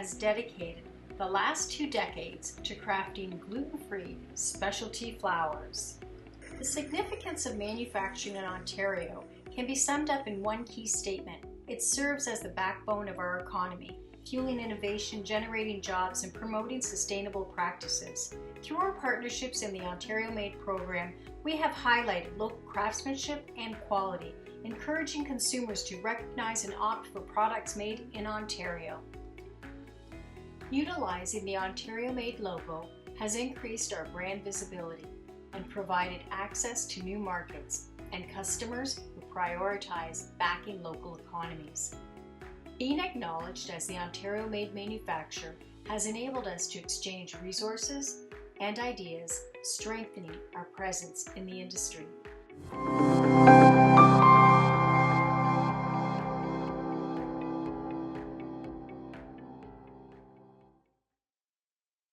has dedicated the last 2 decades to crafting gluten-free specialty flours. The significance of manufacturing in Ontario can be summed up in one key statement. It serves as the backbone of our economy, fueling innovation, generating jobs, and promoting sustainable practices. Through our partnerships in the Ontario Made program, we have highlighted local craftsmanship and quality, encouraging consumers to recognize and opt for products made in Ontario. Utilizing the Ontario Made logo has increased our brand visibility and provided access to new markets and customers who prioritize backing local economies. Being acknowledged as the Ontario Made manufacturer has enabled us to exchange resources and ideas, strengthening our presence in the industry.